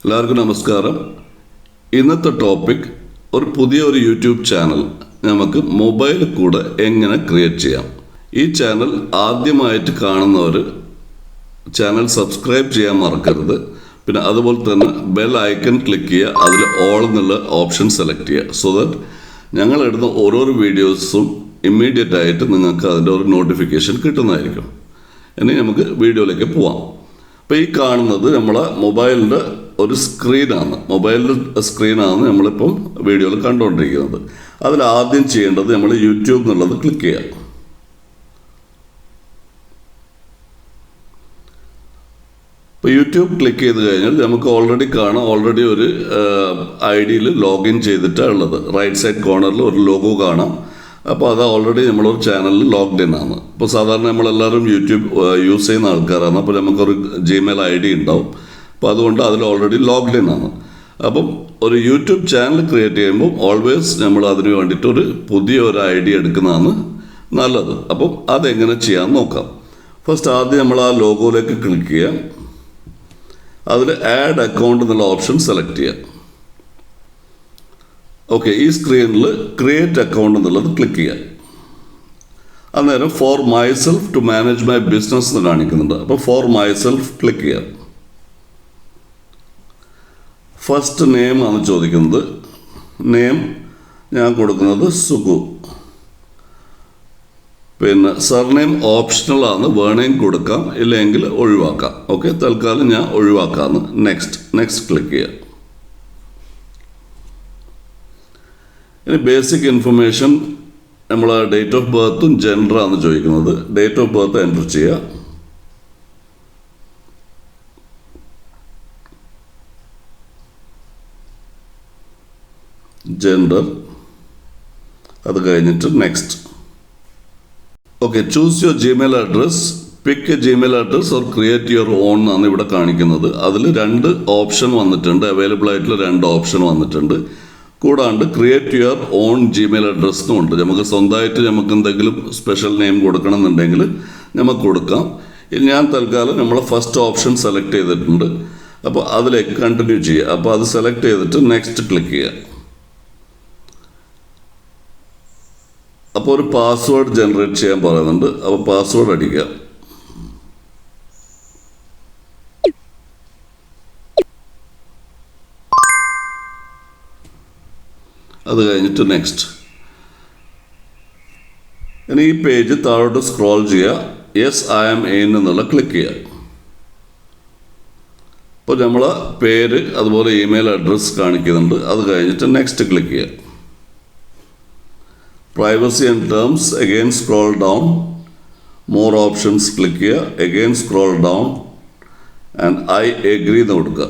എല്ലാവർക്കും നമസ്കാരം. ഇന്നത്തെ ടോപ്പിക് ഒരു പുതിയ യൂട്യൂബ് ചാനൽ നമുക്ക് മൊബൈലിൽ കൂടെ എങ്ങനെ ക്രിയേറ്റ് ചെയ്യാം. ഈ ചാനൽ ആദ്യമായിട്ട് കാണുന്നവർ ചാനൽ സബ്സ്ക്രൈബ് ചെയ്യാൻ മറക്കരുത്. പിന്നെ അതുപോലെ തന്നെ ബെൽ ഐക്കൺ ക്ലിക്ക് ചെയ്യുക, അതിൽ ഓൾ എന്നുള്ള ഓപ്ഷൻ സെലക്ട് ചെയ്യുക. സോ ദാറ്റ് ഞങ്ങളിടുന്ന ഓരോരോ വീഡിയോസും ഇമ്മീഡിയറ്റ് ആയിട്ട് നിങ്ങൾക്ക് അതിൻ്റെ ഒരു നോട്ടിഫിക്കേഷൻ കിട്ടുന്നതായിരിക്കും. ഇനി നമുക്ക് വീഡിയോയിലേക്ക് പോവാം. അപ്പോൾ ഈ കാണുന്നത് നമ്മളെ മൊബൈലിൻ്റെ ഒരു സ്ക്രീനാണ്. നമ്മളിപ്പം വീഡിയോയിൽ കണ്ടുകൊണ്ടിരിക്കുന്നത്. അതിൽ ആദ്യം ചെയ്യേണ്ടത് നമ്മൾ യൂട്യൂബ് എന്നുള്ളത് ക്ലിക്ക് ചെയ്യാം. ഇപ്പോൾ യൂട്യൂബ് ക്ലിക്ക് ചെയ്ത് കഴിഞ്ഞാൽ നമുക്ക് ഓൾറെഡി കാണാം, ഓൾറെഡി ഒരു ID ലോഗിൻ ചെയ്തിട്ടാണ് ഉള്ളത്. റൈറ്റ് സൈഡ് കോർണറിൽ ഒരു ലോഗോ കാണാം. അപ്പോൾ അത് ഓൾറെഡി നമ്മളൊരു ചാനലിൽ ലോഗ്ഡ് ഇൻ ആണ്. ഇപ്പോൾ സാധാരണ നമ്മളെല്ലാവരും യൂട്യൂബ് യൂസ് ചെയ്യുന്ന ആൾക്കാരാണ്. അപ്പോൾ നമുക്കൊരു Gmail ID ഉണ്ടാവും. അപ്പോൾ അതുകൊണ്ട് അതിൽ ഓൾറെഡി ലോഗ്ഡ് ഇൻ ആണ്. അപ്പം ഒരു യൂട്യൂബ് ചാനൽ ക്രിയേറ്റ് ചെയ്യുമ്പോൾ ഓൾവേസ് നമ്മൾ അതിന് വേണ്ടിയിട്ട് പുതിയ ID എടുക്കുന്നതാണ് നല്ലത്. അപ്പം അതെങ്ങനെ ചെയ്യാമെന്ന് നോക്കാം. ഫസ്റ്റ് ആദ്യം നമ്മൾ ആ ലോഗോയിലേക്ക് ക്ലിക്ക് ചെയ്യാം. അതിൽ ആഡ് അക്കൗണ്ട് എന്നുള്ള ഓപ്ഷൻ സെലക്ട് ചെയ്യാം. ഓക്കെ, ഈ സ്ക്രീനിൽ ക്രിയേറ്റ് അക്കൗണ്ട് എന്നുള്ളത് ക്ലിക്ക് ചെയ്യാം. അന്നേരം for myself to manage my business എന്ന് കാണിക്കുന്നുണ്ട്. അപ്പോൾ ഫോർ മൈസെൽഫ് ക്ലിക്ക് ചെയ്യാം. ഫസ്റ്റ് നെയിം ആണ് ചോദിക്കുന്നത്. നെയിം ഞാൻ കൊടുക്കുന്നത് സുഗു. പിന്നെ സർനെയിം ഓപ്ഷണൽ ആണ്, വേണമെങ്കിൽ കൊടുക്കാം, ഇല്ലെങ്കിൽ ഒഴിവാക്കാം. ഓക്കെ, തൽക്കാലം ഞാൻ ഒഴിവാക്കാമെന്ന്. നെക്സ്റ്റ് ക്ലിക്ക് ചെയ്യാം. ഇനി ബേസിക് ഇൻഫർമേഷൻ നമ്മൾ ഡേറ്റ് ഓഫ് ബർത്തും ജെൻഡറാണ് ചോദിക്കുന്നത്. ഡേറ്റ് ഓഫ് ബർത്ത് എൻ്റർ ചെയ്യുക. ജെൻഡർ, അത് കഴിഞ്ഞിട്ട് next. Okay, choose your Gmail address. Pick A Gmail address or create your own എന്നാണ് ഇവിടെ കാണിക്കുന്നത്. അതിൽ 2 ഓപ്ഷൻ വന്നിട്ടുണ്ട്, അവൈലബിൾ ആയിട്ടുള്ള 2 ഓപ്ഷൻ വന്നിട്ടുണ്ട്. കൂടാണ്ട് create your own Gmail address എന്നുണ്ട്. നമുക്ക് സ്വന്തമായിട്ട് നമുക്ക് എന്തെങ്കിലും സ്പെഷ്യൽ നെയിം കൊടുക്കണം എന്നുണ്ടെങ്കിൽ നമുക്ക് കൊടുക്കാം. ഞാൻ തൽക്കാലം നമ്മൾ ഫസ്റ്റ് ഓപ്ഷൻ സെലക്ട് ചെയ്തിട്ടുണ്ട്. അപ്പോൾ അതിലേക്ക് കണ്ടിന്യൂ ചെയ്യുക. അപ്പോൾ അത് സെലക്ട് ചെയ്തിട്ട് നെക്സ്റ്റ് ക്ലിക്ക് ചെയ്യുക. അപ്പോൾ ഒരു പാസ്വേഡ് ജനറേറ്റ് ചെയ്യാൻ പറയുന്നുണ്ട്. അപ്പോൾ പാസ്വേഡ് അടിക്കുക. അത് കഴിഞ്ഞിട്ട് നെക്സ്റ്റ്. ഇനി ഈ പേജ് താഴോട്ട് സ്ക്രോൾ ചെയ്യുക. യെസ് ഐ ആം ഇൻ എന്നുള്ള ക്ലിക്ക് ചെയ്യുക. അപ്പോൾ നമ്മളെ പേര് അതുപോലെ ഇമെയിൽ അഡ്രസ്സ് കാണിക്കുന്നുണ്ട്. അത് കഴിഞ്ഞിട്ട് നെക്സ്റ്റ് ക്ലിക്ക് ചെയ്യുക. Privacy and terms, again scroll down. More options click ചെയ്യുക. Again scroll down and I agree എന്ന് കൊടുക്കുക.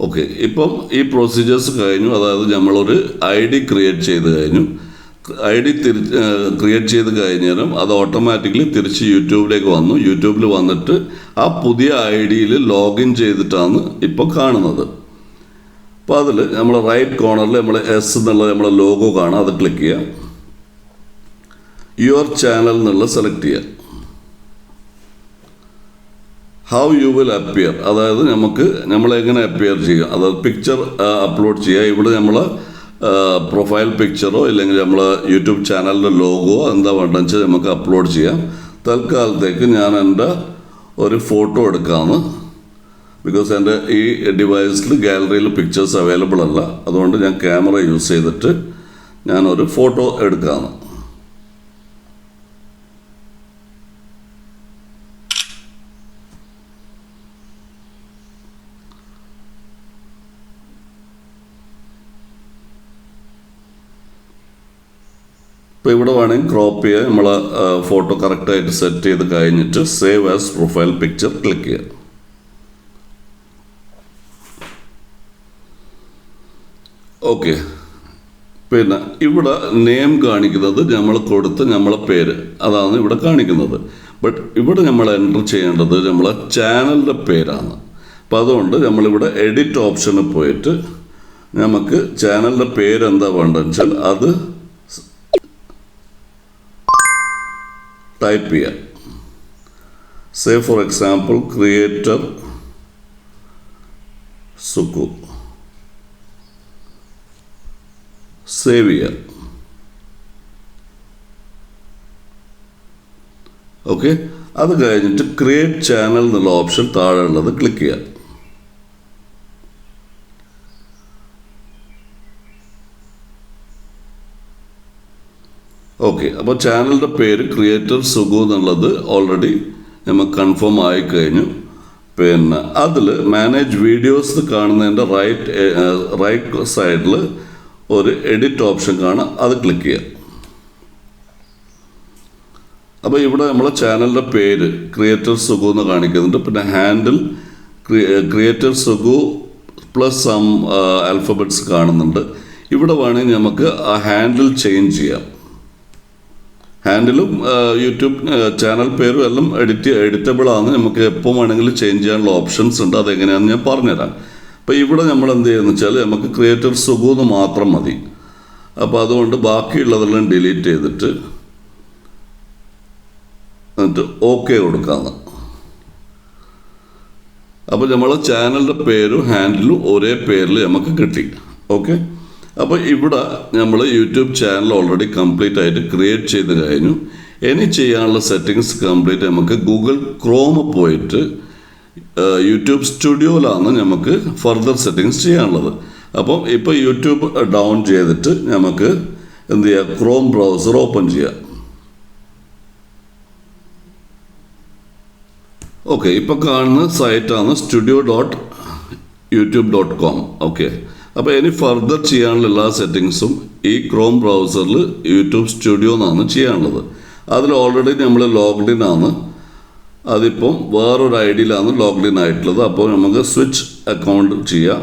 ഓക്കെ, ഇപ്പം ഈ പ്രൊസീജിയേഴ്സ് കഴിഞ്ഞു. അതായത് നമ്മളൊരു ID ക്രിയേറ്റ് ചെയ്ത് കഴിഞ്ഞു. ID ക്രിയേറ്റ് ചെയ്ത് കഴിഞ്ഞാലും അത് ഓട്ടോമാറ്റിക്കലി തിരിച്ച് യൂട്യൂബിലേക്ക് വന്നു. യൂട്യൂബിൽ വന്നിട്ട് ആ പുതിയ ID ലോഗിൻ ചെയ്തിട്ടാണ് ഇപ്പോൾ കാണുന്നത്. അപ്പോൾ അതിൽ നമ്മൾ റൈറ്റ് കോർണറിൽ നമ്മൾ S എന്നുള്ള നമ്മളെ ലോഗോ കാണാം. അത് ക്ലിക്ക് ചെയ്യുക. യുവർ ചാനൽ എന്നുള്ള സെലക്ട് ചെയ്യുക. ഹൗ യു വിൽ അപ്പിയർ, അതായത് നമ്മളെങ്ങനെ അപ്പിയർ ചെയ്യുക, അതായത് പിക്ചർ അപ്ലോഡ് ചെയ്യുക. ഇവിടെ നമ്മൾ പ്രൊഫൈൽ പിക്ചറോ ഇല്ലെങ്കിൽ നമ്മൾ യൂട്യൂബ് ചാനലിൻ്റെ ലോഗോ എന്താ വേണ്ടതെന്ന് വെച്ചാൽ നമുക്ക് അപ്ലോഡ് ചെയ്യാം. തൽക്കാലത്തേക്ക് ഞാൻ എൻ്റെ ഒരു ഫോട്ടോ എടുക്കാമെന്ന്. ബിക്കോസ് എൻ്റെ ഈ ഡിവൈസിൽ ഗാലറിയിൽ പിക്ചേഴ്സ് അവൈലബിൾ അല്ല. അതുകൊണ്ട് ഞാൻ ക്യാമറ യൂസ് ചെയ്തിട്ട് ഞാനൊരു ഫോട്ടോ എടുക്കാമെന്ന്. ഇപ്പോൾ ഇവിടെ വേണമെങ്കിൽ ക്രോപ്പ് ചെയ്യുക. നമ്മൾ ഫോട്ടോ കറക്റ്റായിട്ട് സെറ്റ് ചെയ്ത് കഴിഞ്ഞിട്ട് save as profile picture click ചെയ്യുക. ഓക്കെ, പിന്നെ ഇവിടെ നെയിം കാണിക്കുന്നത് നമ്മൾ കൊടുത്ത് നമ്മളെ പേര്, അതാണ് ഇവിടെ കാണിക്കുന്നത്. ബട്ട് ഇവിടെ നമ്മൾ എൻ്റർ ചെയ്യേണ്ടത് നമ്മളെ ചാനലിൻ്റെ പേരാണ്. അപ്പോൾ അതുകൊണ്ട് നമ്മളിവിടെ എഡിറ്റ് ഓപ്ഷനിൽ പോയിട്ട് നമുക്ക് ചാനലിൻ്റെ പേരെന്താ വേണ്ടതെന്ന് വെച്ചാൽ അത് ടൈപ്പ് ചെയ്യാം. Say for example creator Sukhu. Save ചെയ്യുക. ഓക്കെ, അത് കഴിഞ്ഞിട്ട് ക്രിയേറ്റ് ചാനൽ എന്നുള്ള ഓപ്ഷൻ താഴെ ഉള്ളത് ക്ലിക്ക് ചെയ്യുക. ഓക്കെ, അപ്പോൾ ചാനലിൻ്റെ പേര് ക്രിയേറ്റർ സുഖു എന്നുള്ളത് ഓൾറെഡി നമുക്ക് കൺഫേം ആയിക്കഴിഞ്ഞു. പിന്നെ അതിൽ മാനേജ് വീഡിയോസ് കാണുന്നതിൻ്റെ റൈറ്റ് സൈഡിൽ ഒരു എഡിറ്റ് ഓപ്ഷൻ കാണാം, അത് ക്ലിക്ക് ചെയ്യുക. അപ്പോൾ ഇവിടെ നമ്മളെ ചാനലിൻ്റെ പേര് ക്രിയേറ്റർ സുഖു എന്ന് കാണിക്കുന്നുണ്ട്. പിന്നെ handle creator Sukhu plus some alphabets കാണുന്നുണ്ട്. ഇവിടെ വേണമെങ്കിൽ നമുക്ക് ആ ഹാൻഡിൽ ചേഞ്ച് ചെയ്യാം. ഹാൻഡിലും യൂട്യൂബ് ചാനൽ പേരും എല്ലാം എഡിറ്റബിൾ ആണ്. നമുക്ക് എപ്പോൾ വേണമെങ്കിലും ചേഞ്ച് ചെയ്യാനുള്ള ഓപ്ഷൻസ് ഉണ്ട്. അതെങ്ങനെയാണെന്ന് ഞാൻ പറഞ്ഞുതരാം. അപ്പോൾ ഇവിടെ നമ്മൾ എന്ത് ചെയ്യുന്നത് വെച്ചാൽ നമുക്ക് ക്രിയേറ്റർ സുഖു എന്ന് മാത്രം മതി. അപ്പോൾ അതുകൊണ്ട് ബാക്കിയുള്ളതെല്ലാം ഡിലീറ്റ് ചെയ്തിട്ട് എന്നിട്ട് ഓക്കെ കൊടുക്കാമെന്ന്. അപ്പോൾ നമ്മളെ ചാനലിൻ്റെ പേരും ഹാൻഡിലും ഒരേ പേരിൽ നമുക്ക് കിട്ടി. ഓക്കെ, അപ്പോൾ ഇവിടെ നമ്മൾ യൂട്യൂബ് ചാനൽ ഓൾറെഡി കംപ്ലീറ്റ് ആയിട്ട് ക്രിയേറ്റ് ചെയ്ത് കഴിഞ്ഞു. ഇനി ചെയ്യാനുള്ള സെറ്റിങ്സ് കംപ്ലീറ്റ് നമുക്ക് ഗൂഗിൾ ക്രോം പോയിട്ട് യൂട്യൂബ് സ്റ്റുഡിയോയിലാണ് നമുക്ക് ഫർദർ സെറ്റിങ്സ് ചെയ്യാനുള്ളത്. അപ്പം ഇപ്പോൾ യൂട്യൂബ് ഡൗൺ ചെയ്തിട്ട് നമുക്ക് എന്ത് ചെയ്യുക, ക്രോം ബ്രൗസർ ഓപ്പൺ ചെയ്യാം. ഓക്കെ, ഇപ്പോൾ കാണുന്ന സൈറ്റാണ് studio.youtube.com. ഓക്കെ, അപ്പോൾ ഇനി ഫർദർ ചെയ്യാനുള്ള എല്ലാ സെറ്റിങ്സും ഈ ക്രോം ബ്രൗസറിൽ യൂട്യൂബ് സ്റ്റുഡിയോ എന്നാണ് ചെയ്യാനുള്ളത്. അതിൽ ഓൾറെഡി നമ്മൾ ലോഗ്ഡിൻ ആണ്. അതിപ്പം വേറൊരു ഐഡിയിലാണ് ലോഗ്ഡിൻ ആയിട്ടുള്ളത്. അപ്പോൾ നമുക്ക് സ്വിച്ച് അക്കൗണ്ട് ചെയ്യാം.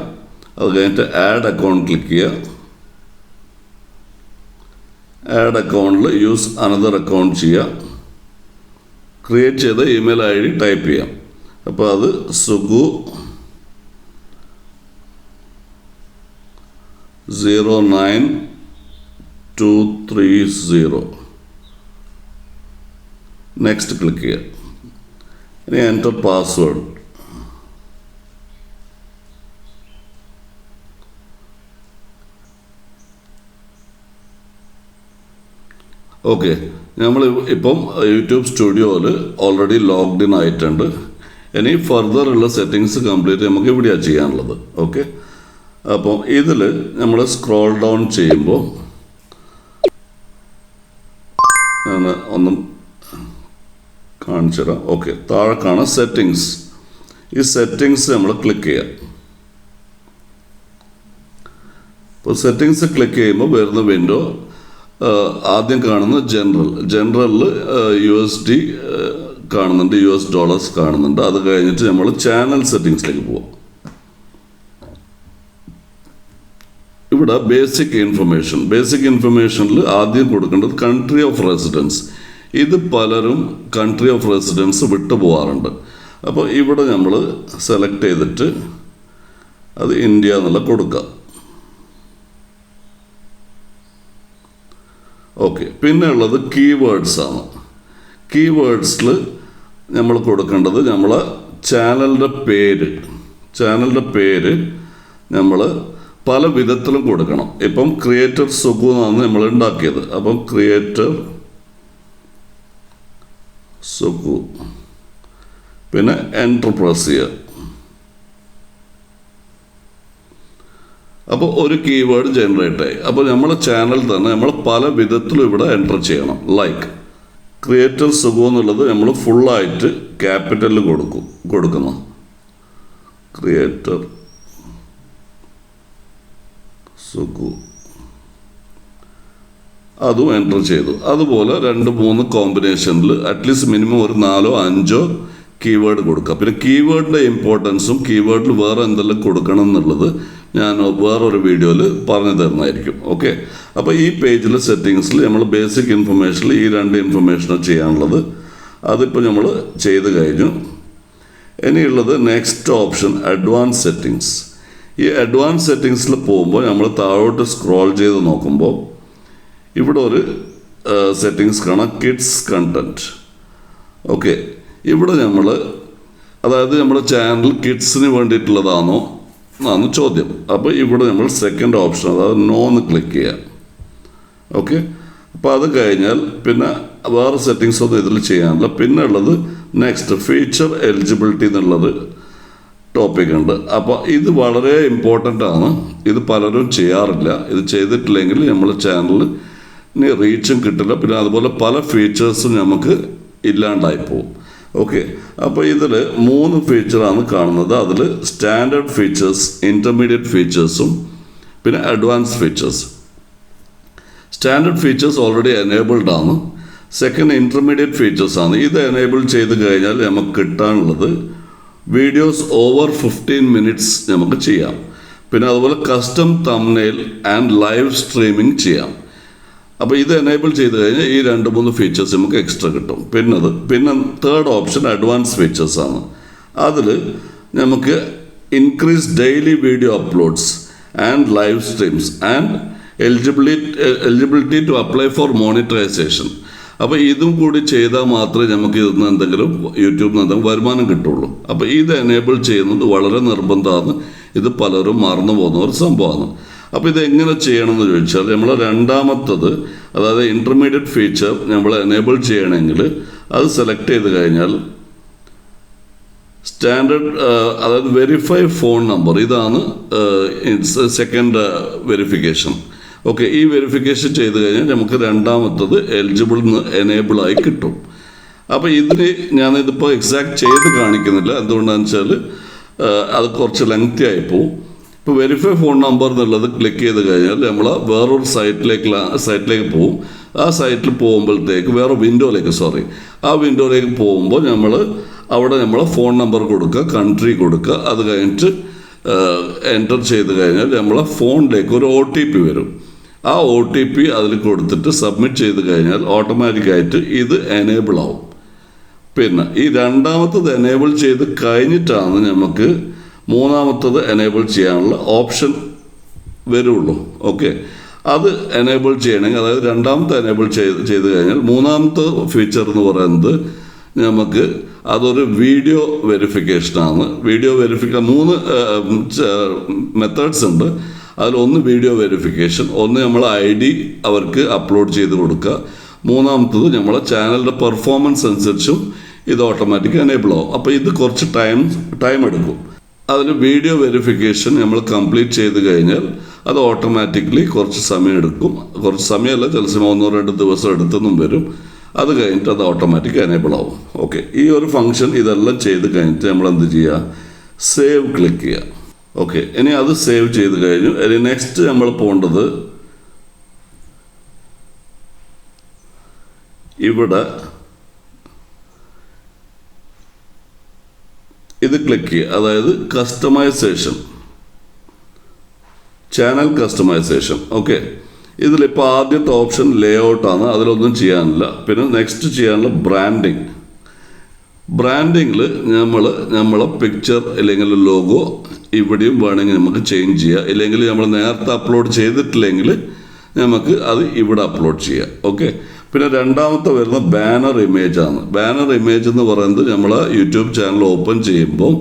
അത് കഴിഞ്ഞിട്ട് ആഡ് അക്കൗണ്ട് ക്ലിക്ക് ചെയ്യുക. ആഡ് അക്കൗണ്ടിൽ യൂസ് അനദർ അക്കൗണ്ട് ചെയ്യുക. ക്രിയേറ്റ് ചെയ്ത ഇമെയിൽ ഐ ഡി ടൈപ്പ് ചെയ്യാം. അപ്പോൾ അത് സുഖു 09230. നെക്സ്റ്റ് ക്ലിക്ക് ചെയ്യുക. ഇനി എൻ്റർ പാസ്വേഡ്. ഓക്കെ, നമ്മൾ ഇപ്പം യൂട്യൂബ് സ്റ്റുഡിയോയിൽ ഓൾറെഡി ലോഗ്ഡിൻ ആയിട്ടുണ്ട്. ഇനി ഫർദർ ഉള്ള സെറ്റിങ്സ് കംപ്ലീറ്റ് നമുക്ക് ഇവിടെയാണ് ചെയ്യാനുള്ളത്. ഓക്കെ, അപ്പം ഇതിൽ നമ്മൾ സ്ക്രോൾ ഡൗൺ ചെയ്യുമ്പോൾ ഞാൻ ഒന്നും കാണിച്ചു തരാം. ഓക്കെ, താഴെ കാണാം സെറ്റിങ്സ്. ഈ സെറ്റിങ്സ് നമ്മൾ ക്ലിക്ക് ചെയ്യാം. ഇപ്പോൾ സെറ്റിങ്സ് ക്ലിക്ക് ചെയ്യുമ്പോൾ വരുന്ന വിൻഡോ ആദ്യം കാണുന്ന ജനറലിൽ USD കാണുന്നുണ്ട്, $US കാണുന്നുണ്ട്. അത് കഴിഞ്ഞിട്ട് നമ്മൾ ചാനൽ സെറ്റിങ്സിലേക്ക് പോവാം. ഇവിടെ ബേസിക് ഇൻഫർമേഷനിൽ ആദ്യം കൊടുക്കേണ്ടത് കൺട്രി ഓഫ് റെസിഡൻസ്. ഇത് പലരും കൺട്രി ഓഫ് റെസിഡൻസ് വിട്ടു പോകാറുണ്ട്. അപ്പോൾ ഇവിടെ നമ്മൾ സെലക്ട് ചെയ്തിട്ട് അത് ഇന്ത്യ എന്നുള്ള കൊടുക്കുക. ഓക്കെ, പിന്നെ ഉള്ളത് കീവേഡ്സ് ആണ്. കീവേഡ്സിൽ നമ്മൾ കൊടുക്കേണ്ടത് നമ്മളെ ചാനലിൻ്റെ പേര് നമ്മൾ പല വിധത്തിലും കൊടുക്കണം. ഇപ്പം ക്രിയേറ്റർ സുഖു എന്നാണ് നമ്മൾ ഉണ്ടാക്കിയത്. അപ്പം ക്രിയേറ്റർ സുഖു, പിന്നെ എൻ്റർ പ്രസ് ചെയ്യുക. അപ്പോൾ ഒരു കീവേഡ് ജനറേറ്റ് ആയി. അപ്പോൾ നമ്മളെ ചാനൽ തന്നെ നമ്മൾ പല വിധത്തിലും ഇവിടെ എൻ്റർ ചെയ്യണം. ലൈക്ക് ക്രിയേറ്റർ സുഖു എന്നുള്ളത് നമ്മൾ ഫുള്ളായിട്ട് ക്യാപിറ്റലിൽ കൊടുക്കുന്നു. ക്രിയേറ്റർ സുഖു അതും എൻ്റർ ചെയ്തു. അതുപോലെ 2-3 കോമ്പിനേഷനിൽ അറ്റ്ലീസ്റ്റ് മിനിമം ഒരു 4-5 കീവേഡ് കൊടുക്കുക. പിന്നെ കീവേഡിൻ്റെ ഇമ്പോർട്ടൻസും കീവേഡിൽ വേറെ എന്തെല്ലാം കൊടുക്കണം എന്നുള്ളത് ഞാൻ വേറൊരു വീഡിയോയിൽ പറഞ്ഞു തരുന്നതായിരിക്കും. ഓക്കെ, അപ്പോൾ ഈ പേജിലെ സെറ്റിങ്സിൽ നമ്മൾ ബേസിക് ഇൻഫർമേഷനിൽ ഈ 2 ഇൻഫർമേഷനാണ് ചെയ്യാനുള്ളത്. അതിപ്പോൾ നമ്മൾ ചെയ്ത് കഴിഞ്ഞു. ഇനിയുള്ളത് നെക്സ്റ്റ് ഓപ്ഷൻ അഡ്വാൻസ് സെറ്റിങ്സ്. ഈ അഡ്വാൻസ് സെറ്റിങ്സിൽ പോകുമ്പോൾ നമ്മൾ താഴോട്ട് സ്ക്രോൾ ചെയ്ത് നോക്കുമ്പോൾ ഇവിടെ ഒരു സെറ്റിങ്സ് കാണാം, കിഡ്സ് കണ്ടൻറ്റ്. ഓക്കെ, ഇവിടെ നമ്മൾ അതായത് നമ്മുടെ ചാനൽ കിഡ്സിന് വേണ്ടിയിട്ടുള്ളതാണോ എന്നാണ് ചോദ്യം. അപ്പോൾ ഇവിടെ നമ്മൾ സെക്കൻഡ് ഓപ്ഷൻ, അതായത് നോ എന്ന് ക്ലിക്ക് ചെയ്യാം. ഓക്കെ, അപ്പോൾ അത് കഴിഞ്ഞാൽ പിന്നെ വേറെ സെറ്റിങ്സ് ഒന്നും ഇതിൽ ചെയ്യാനില്ല. പിന്നെ ഉള്ളത് നെക്സ്റ്റ് ഫീച്ചർ എലിജിബിലിറ്റി എന്നുള്ളത് ടോപ്പിക് ഉണ്ട്. അപ്പോൾ ഇത് വളരെ ഇമ്പോർട്ടൻ്റ് ആണ്. ഇത് പലരും ചെയ്യാറില്ല. ഇത് ചെയ്തിട്ടില്ലെങ്കിൽ നമ്മൾ ചാനലിന് റീച്ചും കിട്ടില്ല. പിന്നെ അതുപോലെ പല ഫീച്ചേഴ്സും നമുക്ക് ഇല്ലാണ്ടായി പോകും. ഓക്കെ, അപ്പോൾ ഇതിൽ 3 ഫീച്ചറാണ് കാണുന്നത്. അതിൽ സ്റ്റാൻഡേർഡ് ഫീച്ചേഴ്സ്, ഇൻ്റർമീഡിയറ്റ് ഫീച്ചേഴ്സും പിന്നെ advance features. Standard features already enabled ആണ്. സെക്കൻഡ് ഇൻ്റർമീഡിയറ്റ് ഫീച്ചേഴ്സ് ആണ്. ഇത് എനേബിൾ ചെയ്ത് കഴിഞ്ഞാൽ നമുക്ക് കിട്ടാനുള്ളത് വീഡിയോസ് ഓവർ 15 മിനിറ്റ്സ് നമുക്ക് ചെയ്യാം. പിന്നെ അതുപോലെ custom thumbnail and live streaming ചെയ്യാം. അപ്പോൾ ഇത് എനേബിൾ ചെയ്ത് കഴിഞ്ഞാൽ ഈ 2-3 ഫീച്ചേഴ്സ് നമുക്ക് എക്സ്ട്രാ കിട്ടും. പിന്നെ തേർഡ് ഓപ്ഷൻ അഡ്വാൻസ് ഫീച്ചേഴ്സാണ്. അതിൽ നമുക്ക് increase daily video uploads and live streams and eligibility to apply for monetisation. അപ്പോൾ ഇതും കൂടി ചെയ്താൽ മാത്രമേ നമുക്ക് ഇതിൽ നിന്ന് എന്തെങ്കിലും യൂട്യൂബിൽ നിന്ന് എന്തെങ്കിലും വരുമാനം കിട്ടുള്ളൂ. അപ്പോൾ ഇത് എനേബിൾ ചെയ്യുന്നത് വളരെ നിർബന്ധമാണ്. ഇത് പലരും മറന്നു പോകുന്ന ഒരു സംഭവമാണ്. അപ്പോൾ ഇത് എങ്ങനെ ചെയ്യണമെന്ന് ചോദിച്ചാൽ നമ്മൾ രണ്ടാമത്തത്, അതായത് ഇൻ്റർമീഡിയറ്റ് ഫീച്ചർ നമ്മൾ എനേബിൾ ചെയ്യണമെങ്കിൽ അത് സെലക്ട് ചെയ്ത് കഴിഞ്ഞാൽ സ്റ്റാൻഡേർഡ്, അതായത് വെരിഫൈ ഫോൺ നമ്പർ, ഇതാണ് സെക്കൻഡ് വെരിഫിക്കേഷൻ. ഓക്കെ, ഈ വെരിഫിക്കേഷൻ ചെയ്ത് കഴിഞ്ഞാൽ നമുക്ക് രണ്ടാമത്തത് എലിജിബിൾ എനേബിളായി കിട്ടും. അപ്പോൾ ഇതിന് ഞാനിതിപ്പോൾ എക്സാക്ട് ചെയ്ത് കാണിക്കുന്നില്ല. എന്തുകൊണ്ടാണെന്ന് വെച്ചാൽ അത് കുറച്ച് ലെങ്തി ആയിപ്പോവും. ഇപ്പോൾ വെരിഫൈ ഫോൺ നമ്പർ എന്നുള്ളത് ക്ലിക്ക് ചെയ്ത് കഴിഞ്ഞാൽ നമ്മൾ വേറൊരു സൈറ്റിലേക്ക് പോവും. ആ സൈറ്റിൽ പോകുമ്പോഴത്തേക്ക് വേറെ ആ വിൻഡോയിലേക്ക് പോകുമ്പോൾ അവിടെ നമ്മൾ ഫോൺ നമ്പർ കൊടുക്കുക, കൺട്രി കൊടുക്കുക. അത് കഴിഞ്ഞിട്ട് എൻ്റർ ചെയ്ത് കഴിഞ്ഞാൽ നമ്മളെ ഫോണിലേക്ക് ഒരു OTP വരും. ആ OTP അതിൽ കൊടുത്തിട്ട് സബ്മിറ്റ് ചെയ്ത് കഴിഞ്ഞാൽ ഓട്ടോമാറ്റിക്കായിട്ട് ഇത് എനേബിൾ ആവും. പിന്നെ ഈ രണ്ടാമത്തത് എനേബിൾ ചെയ്ത് കഴിഞ്ഞിട്ടാണ് നമുക്ക് മൂന്നാമത്തത് എനേബിൾ ചെയ്യാനുള്ള ഓപ്ഷൻ വരുള്ളൂ. ഓക്കെ, അത് എനേബിൾ ചെയ്യണമെങ്കിൽ, അതായത് രണ്ടാമത്തെ എനേബിൾ ചെയ്ത് കഴിഞ്ഞാൽ മൂന്നാമത്തെ ഫീച്ചർ എന്ന് പറയുന്നത് നമുക്ക് അതൊരു വീഡിയോ വെരിഫിക്കേഷനാണ്. വീഡിയോ വെരിഫിക്കാൻ 3 മെത്തേഡ്സ് ഉണ്ട്. അതിലൊന്ന് വീഡിയോ വെരിഫിക്കേഷൻ, ഒന്ന് നമ്മൾ ID അവർക്ക് അപ്ലോഡ് ചെയ്ത് കൊടുക്കുക, മൂന്നാമത്തത് നമ്മളെ ചാനലിൻ്റെ പെർഫോമൻസ് അനുസരിച്ചും ഇത് ഓട്ടോമാറ്റിക് എനേബിൾ ആവും. അപ്പോൾ ഇത് കുറച്ച് ടൈം എടുക്കും. അതിൽ വീഡിയോ വെരിഫിക്കേഷൻ നമ്മൾ കംപ്ലീറ്റ് ചെയ്ത് കഴിഞ്ഞാൽ അത് ഓട്ടോമാറ്റിക്കലി കുറച്ച് സമയം എടുക്കും. കുറച്ച് സമയമല്ല, ചില സമയം 1-2 ദിവസം എടുത്തെന്നും വരും. അത് കഴിഞ്ഞിട്ട് അത് ഓട്ടോമാറ്റിക് എനേബിൾ ആവും. ഓക്കെ, ഈ ഒരു ഫംഗ്ഷൻ ഇതെല്ലാം ചെയ്ത് കഴിഞ്ഞിട്ട് നമ്മൾ എന്ത് ചെയ്യുക, സേവ് ക്ലിക്ക് ചെയ്യുക. ഓക്കെ, ഇനി അത് സേവ് ചെയ്ത് കഴിഞ്ഞു. ഇനി നെക്സ്റ്റ് നമ്മൾ പോകേണ്ടത് ഇവിടെ ഇത് ക്ലിക്ക് ചെയ്യുക, അതായത് കസ്റ്റമൈസേഷൻ, ചാനൽ കസ്റ്റമൈസേഷൻ. ഓക്കെ, ഇതിലിപ്പോൾ ആദ്യത്തെ ഓപ്ഷൻ ലേ ഔട്ടാണ്, അതിലൊന്നും ചെയ്യാനില്ല. പിന്നെ നെക്സ്റ്റ് ചെയ്യാനുള്ള ബ്രാൻഡിങ്ങിൽ നമ്മളെ പിക്ചർ അല്ലെങ്കിൽ ലോഗോ ഇവിടെയും വേണമെങ്കിൽ നമുക്ക് ചേഞ്ച് ചെയ്യാം. ഇല്ലെങ്കിൽ നമ്മൾ നേരത്തെ അപ്ലോഡ് ചെയ്തിട്ടില്ലെങ്കിൽ നമുക്ക് അത് ഇവിടെ അപ്ലോഡ് ചെയ്യാം. ഓക്കെ, പിന്നെ രണ്ടാമത്തെ വരുന്ന ബാനർ ഇമേജ് ആണ്. ബാനർ ഇമേജ് എന്ന് പറയുന്നത് നമ്മൾ യൂട്യൂബ് ചാനൽ ഓപ്പൺ ചെയ്യുമ്പോൾ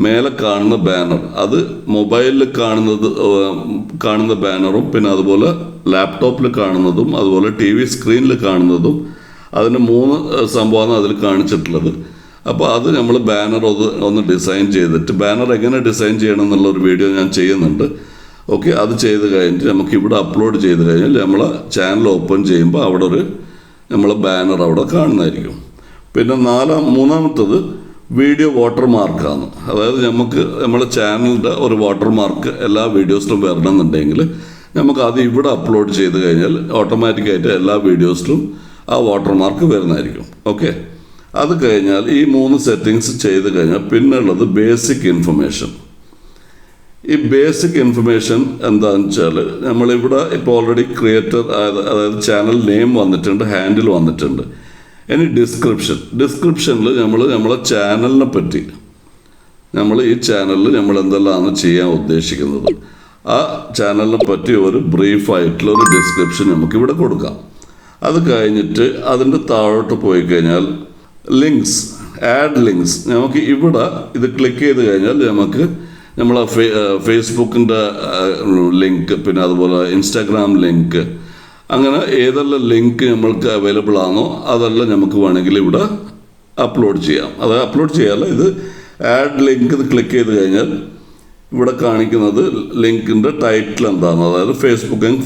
മേലെ കാണുന്ന ബാനർ, അത് മൊബൈലിൽ കാണുന്ന ബാനറും പിന്നെ അതുപോലെ ലാപ്ടോപ്പിൽ കാണുന്നതും അതുപോലെ TV സ്ക്രീനിൽ കാണുന്നതും, അതിന് 3 സംഭവമാണ് അതിൽ കാണിച്ചിട്ടുള്ളത്. അപ്പോൾ അത് നമ്മൾ ബാനർ ഒന്ന് ഡിസൈൻ ചെയ്തിട്ട്, ബാനർ എങ്ങനെ ഡിസൈൻ ചെയ്യണം എന്നുള്ളൊരു വീഡിയോ ഞാൻ ചെയ്യുന്നുണ്ട്. ഓക്കെ, അത് ചെയ്ത് കഴിഞ്ഞിട്ട് നമുക്ക് ഇവിടെ അപ്ലോഡ് ചെയ്ത് കഴിഞ്ഞാൽ നമ്മളെ ചാനൽ ഓപ്പൺ ചെയ്യുമ്പോൾ അവിടെ നമ്മളെ ബാനർ അവിടെ കാണുന്നതായിരിക്കും. പിന്നെ മൂന്നാമത്തത് വീഡിയോ വാട്ടർമാർക്കാണ്. അതായത് നമ്മളെ ചാനലിൻ്റെ ഒരു വാട്ടർമാർക്ക് എല്ലാ വീഡിയോസിലും വരണമെന്നുണ്ടെങ്കിൽ നമുക്ക് അത് ഇവിടെ അപ്ലോഡ് ചെയ്ത് കഴിഞ്ഞാൽ ഓട്ടോമാറ്റിക്കായിട്ട് എല്ലാ വീഡിയോസിലും ആ വാട്ടർമാർക്ക് വരുന്നതായിരിക്കും. ഓക്കെ, അത് കഴിഞ്ഞാൽ ഈ 3 സെറ്റിങ്സ് ചെയ്ത് കഴിഞ്ഞാൽ പിന്നുള്ളത് ബേസിക് ഇൻഫർമേഷൻ. ഈ ബേസിക് ഇൻഫർമേഷൻ എന്താണെന്ന് വെച്ചാൽ നമ്മളിവിടെ ഇപ്പോൾ ഓൾറെഡി ക്രിയേറ്റർ, അതായത് ചാനൽ നെയിം വന്നിട്ടുണ്ട്, ഹാൻഡിൽ വന്നിട്ടുണ്ട്. ഇനി ഡിസ്ക്രിപ്ഷനിൽ നമ്മളെ ചാനലിനെ പറ്റി, ഈ ചാനലിൽ നമ്മൾ എന്തെല്ലാമാണ് ചെയ്യാൻ ഉദ്ദേശിക്കുന്നത്, ആ ചാനലിനെ പറ്റി ഒരു ബ്രീഫായിട്ടുള്ള ഒരു ഡിസ്ക്രിപ്ഷൻ നമുക്കിവിടെ കൊടുക്കാം. അത് കഴിഞ്ഞിട്ട് അതിൻ്റെ താഴോട്ട് പോയി കഴിഞ്ഞാൽ ആഡ് ലിങ്ക്സ്, നമുക്ക് ഇവിടെ ഇത് ക്ലിക്ക് ചെയ്ത് കഴിഞ്ഞാൽ നമ്മളെ ഫേസ്ബുക്കിൻ്റെ ലിങ്ക്, പിന്നെ അതുപോലെ ഇൻസ്റ്റാഗ്രാം ലിങ്ക്, അങ്ങനെ ഏതെല്ലാം ലിങ്ക് നമ്മൾക്ക് അവൈലബിൾ ആണോ അതെല്ലാം നമുക്ക് വേണമെങ്കിൽ ഇവിടെ അപ്ലോഡ് ചെയ്യാം. അത് അപ്ലോഡ് ചെയ്യാമല്ല, ഇത് ആഡ് ലിങ്ക് ക്ലിക്ക് ചെയ്ത് കഴിഞ്ഞാൽ ഇവിടെ കാണിക്കുന്നത് ലിങ്കിൻ്റെ ടൈറ്റിൽ എന്താണ്. അതായത്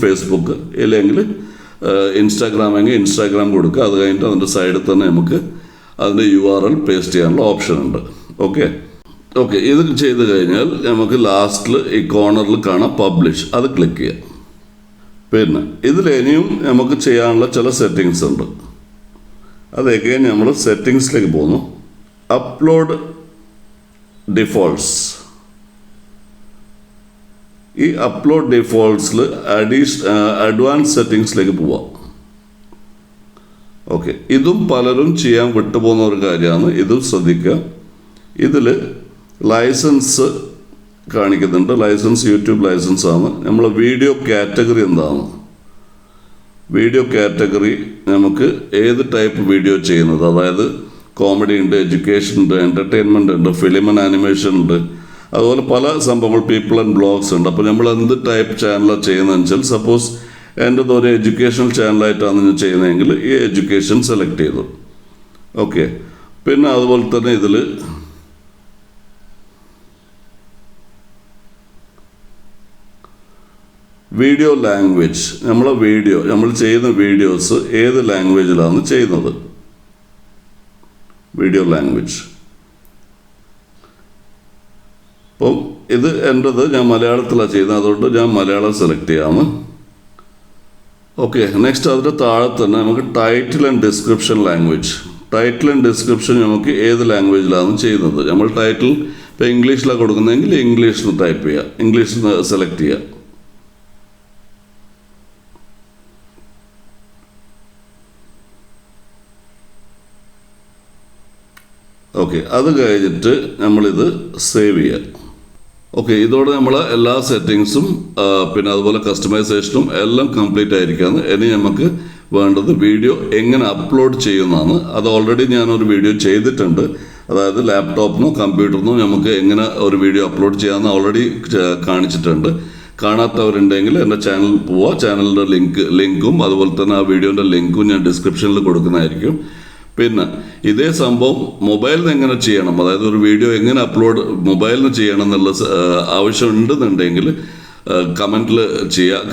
ഫേസ്ബുക്ക് ഇല്ലെങ്കിൽ ഇൻസ്റ്റാഗ്രാം എങ്കിൽ ഇൻസ്റ്റാഗ്രാം കൊടുക്കുക. അത് കഴിഞ്ഞിട്ട് അതിൻ്റെ സൈഡിൽ തന്നെ നമുക്ക് അതിൻ്റെ URL പേസ്റ്റ് ചെയ്യാനുള്ള ഓപ്ഷൻ ഉണ്ട്. ഓക്കെ, ഇത് ചെയ്ത് കഴിഞ്ഞാൽ നമുക്ക് ലാസ്റ്റിൽ ഈ കോർണറിൽ കാണാം പബ്ലിഷ്, അത് ക്ലിക്ക് ചെയ്യാം. പിന്നെ ഇതിൽ ഇനിയും നമുക്ക് ചെയ്യാനുള്ള ചില സെറ്റിങ്സ് ഉണ്ട്. അതൊക്കെ നമ്മൾ സെറ്റിങ്സിലേക്ക് പോകുന്നു. Upload defaults. ഈ അപ്ലോഡ് ഡിഫോൾട്ട്സിൽ അഡ്വാൻസ് സെറ്റിങ്സിലേക്ക് പോവാം. ഓക്കെ, ഇതും പലരും ചെയ്യാൻ വിട്ടുപോകുന്ന ഒരു കാര്യമാണ്. ഇതും ശ്രദ്ധിക്കുക. ഇതിൽ ലൈസൻസ് കാണിക്കുന്നുണ്ട്. ലൈസൻസ് യൂട്യൂബ് ലൈസൻസ് ആണ്. നമ്മൾ വീഡിയോ കാറ്റഗറി എന്താണ്? വീഡിയോ കാറ്റഗറി നമുക്ക് ഏത് ടൈപ്പ് വീഡിയോ ചെയ്യുന്നത്, അതായത് കോമഡി ഉണ്ട്, എഡ്യൂക്കേഷൻ ഉണ്ട്, എൻ്റർടൈൻമെൻ്റ് ഉണ്ട്, ഫിലിം ആൻഡ് ആനിമേഷൻ ഉണ്ട്, അതുപോലെ പല സംഭവങ്ങൾ, പീപ്പിൾ ആൻഡ് ബ്ലോഗ്സ് ഉണ്ട്. അപ്പോൾ നമ്മൾ എന്ത് ടൈപ്പ് ചാനലാണ് ചെയ്യുന്നതെന്ന് വെച്ചാൽ, സപ്പോസ് എൻ്റെ ഒരു എഡ്യൂക്കേഷണൽ ചാനലായിട്ടാണ് ഞാൻ ചെയ്യുന്നതെങ്കിൽ ഈ എഡ്യൂക്കേഷൻ സെലക്ട് ചെയ്തു. ഓക്കെ, പിന്നെ അതുപോലെ തന്നെ ഇതിൽ വീഡിയോ ലാംഗ്വേജ്, നമ്മൾ ചെയ്യുന്ന വീഡിയോസ് ഏത് ലാംഗ്വേജിലാണ് ചെയ്യുന്നത്, വീഡിയോ ലാംഗ്വേജ്. അപ്പം ഇത് എൻ്റെത് ഞാൻ മലയാളത്തിലാണ് ചെയ്യുന്നത്, അതുകൊണ്ട് ഞാൻ മലയാളം സെലക്ട് ചെയ്യാമെന്ന്. ഓക്കെ, നെക്സ്റ്റ് അതിൻ്റെ താഴെ തന്നെ നമുക്ക് title and description language. Title and description നമുക്ക് ഏത് ലാംഗ്വേജിലാണ് ചെയ്യുന്നത്. നമ്മൾ ടൈറ്റിൽ ഇപ്പോൾ ഇംഗ്ലീഷിലാണ് കൊടുക്കുന്നതെങ്കിൽ ഇംഗ്ലീഷിൽ ടൈപ്പ് ചെയ്യുക, ഇംഗ്ലീഷിൽ സെലക്ട് ചെയ്യുക. ഓക്കെ, അത് കഴിഞ്ഞിട്ട് നമ്മളിത് സേവ് ചെയ്യുക. ഓക്കെ, ഇതോടെ നമ്മൾ എല്ലാ സെറ്റിങ്സും പിന്നെ അതുപോലെ കസ്റ്റമൈസേഷനും എല്ലാം കംപ്ലീറ്റ് ആയിരിക്കുകയാണ്. ഇനി നമുക്ക് വേണ്ടത് വീഡിയോ എങ്ങനെ അപ്ലോഡ് ചെയ്യുന്നതാണ്. അത് ഓൾറെഡി ഞാനൊരു വീഡിയോ ചെയ്തിട്ടുണ്ട്. അതായത് ലാപ്ടോപ്പിനോ കമ്പ്യൂട്ടറിനോ നമുക്ക് എങ്ങനെ ഒരു വീഡിയോ അപ്ലോഡ് ചെയ്യാമെന്ന് ഓൾറെഡി കാണിച്ചിട്ടുണ്ട്. കാണാത്തവരുണ്ടെങ്കിൽ എൻ്റെ ചാനലിൽ പോവുക. ചാനലിൻ്റെ ലിങ്കും അതുപോലെ തന്നെ ആ വീഡിയോൻ്റെ ലിങ്കും ഞാൻ ഡിസ്ക്രിപ്ഷനിൽ കൊടുക്കുന്നതായിരിക്കും. പിന്നെ ഇതേ സംഭവം മൊബൈലിൽ നിന്ന് എങ്ങനെ ചെയ്യണം, അതായത് ഒരു വീഡിയോ എങ്ങനെ അപ്ലോഡ് മൊബൈലിൽ നിന്ന് ചെയ്യണം എന്നുള്ള ആവശ്യമുണ്ടെന്നുണ്ടെങ്കിൽ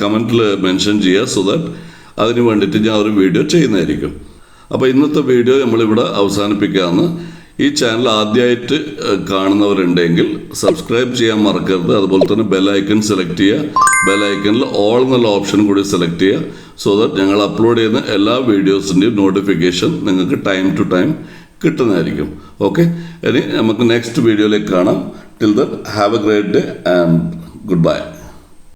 കമൻറ്റിൽ മെൻഷൻ ചെയ്യുക. സോ ദാറ്റ് അതിന് വേണ്ടിയിട്ട് ഞാൻ ഒരു വീഡിയോ ചെയ്യുന്നതായിരിക്കും. അപ്പോൾ ഇന്നത്തെ വീഡിയോ നമ്മളിവിടെ അവസാനിപ്പിക്കുകയാണ്. ഈ ചാനൽ ആദ്യമായിട്ട് കാണുന്നവരുണ്ടെങ്കിൽ സബ്സ്ക്രൈബ് ചെയ്യാൻ മറക്കരുത്. അതുപോലെ തന്നെ ബെല്ലൈക്കൺ സെലക്ട് ചെയ്യുക. ബെല്ലൈക്കണിൽ ഓൾ എന്നുള്ള ഓപ്ഷൻ കൂടി സെലക്ട് ചെയ്യുക. സോ ദാറ്റ് ഞങ്ങൾ അപ്ലോഡ് ചെയ്യുന്ന എല്ലാ വീഡിയോസിൻ്റെയും നോട്ടിഫിക്കേഷൻ നിങ്ങൾക്ക് ടൈം ടു ടൈം കിട്ടുന്നതായിരിക്കും. ഓക്കെ, ഇനി നമുക്ക് നെക്സ്റ്റ് വീഡിയോയിലേക്ക് കാണാം. Till then have A great day and good bye.